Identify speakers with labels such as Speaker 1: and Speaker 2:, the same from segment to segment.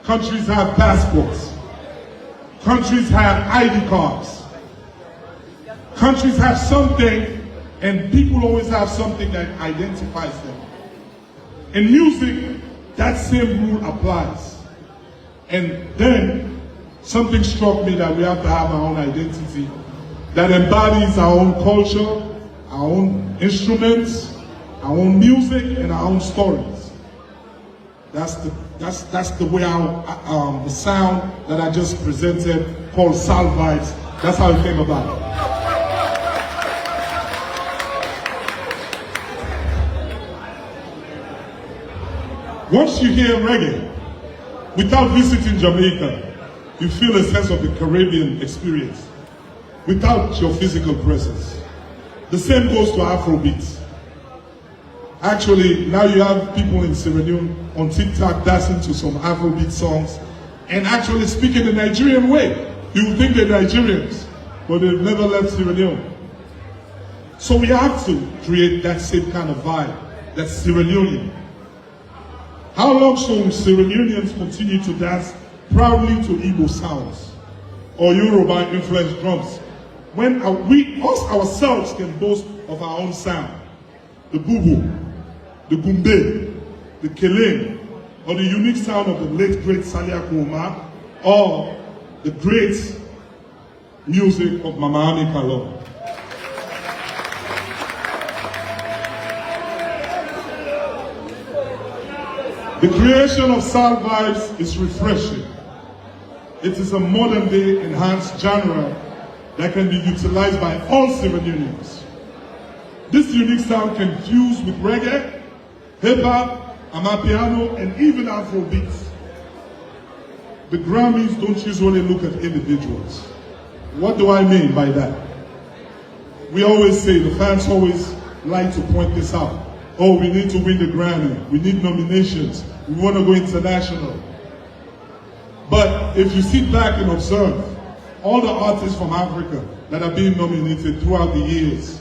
Speaker 1: Countries have passports. Countries have ID cards. Countries have something, and people always have something that identifies them. In music, that same rule applies. And then something struck me that we have to have our own identity that embodies our own culture, our own instruments, our own music, and our own stories. That's the way the sound that I just presented, called Soul Vibes, that's how it came about. Once you hear reggae, without visiting Jamaica, you feel a sense of the Caribbean experience without your physical presence. The same goes to Afrobeats. Actually, now you have people in Sierra Leone on TikTok dancing to some Afrobeat songs and actually speaking the Nigerian way. You would think they're Nigerians, but they've never left Sierra Leone. So we have to create that same kind of vibe, that Sierra Leonean. How long shall Sierra Leoneans continue to dance proudly to Igbo sounds or Yoruba influenced drums when we ourselves can boast of our own sound? The bubu, the gumbe, the keleng, or the unique sound of the late great Salia Kuma, or the great music of Mama Ami Kalon. The creation of Soul Vibes is refreshing. It is a modern day enhanced genre that can be utilized by all Sierra Leoneans. This unique sound can fuse with reggae, hip-hop, amapiano, and even Afrobeats. The Grammys don't usually look at individuals. What do I mean by that? We always say, the fans always like to point this out. Oh, we need to win the Grammy. We need nominations. We want to go international. But if you sit back and observe, all the artists from Africa that are being nominated throughout the years,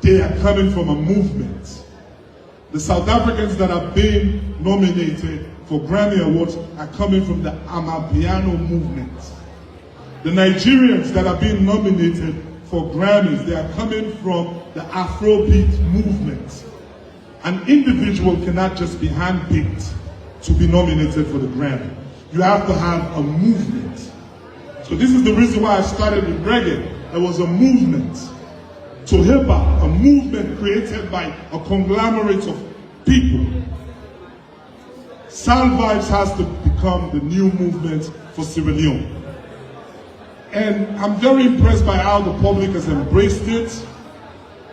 Speaker 1: they are coming from a movement. The South Africans that are being nominated for Grammy Awards are coming from the Amapiano movement. The Nigerians that are being nominated for Grammys, they are coming from the Afrobeat movement. An individual cannot just be handpicked to be nominated for the Grammy. You have to have a movement. So this is the reason why I started with reggae. There was a movement to hip-hop, a movement created by a conglomerate of people. Soul Vibes has to become the new movement for Sierra Leone. And I'm very impressed by how the public has embraced it.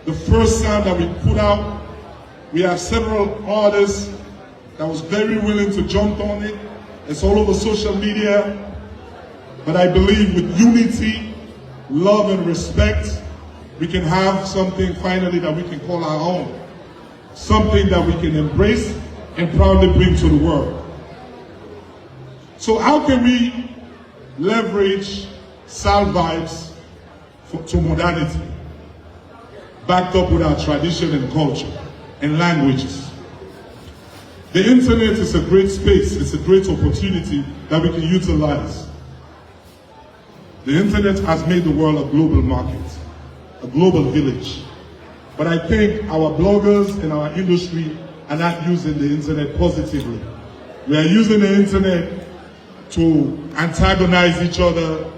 Speaker 1: The first sound that we put out, we have several artists that was very willing to jump on it. It's all over social media. But I believe with unity, love, and respect, we can have something finally that we can call our own. Something that we can embrace and proudly bring to the world. So how can we leverage Soul Vibes to modernity, backed up with our tradition and culture and languages? The internet is a great space, it's a great opportunity that we can utilize. The internet has made the world a global market, a global village. But I think our bloggers and our industry are not using the internet positively. We are using the internet to antagonize each other,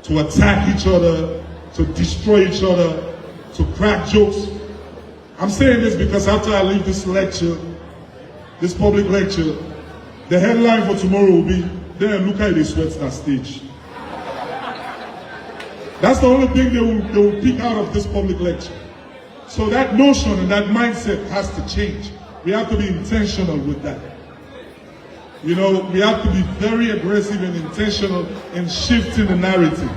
Speaker 1: to attack each other, to destroy each other, to crack jokes. I'm saying this because after I leave this lecture, this public lecture, the headline for tomorrow will be, "Damn, look how they sweat that stage." That's the only thing they will pick out of this public lecture. So that notion and that mindset has to change. We have to be intentional with that. You know, we have to be very aggressive and intentional in shifting the narrative.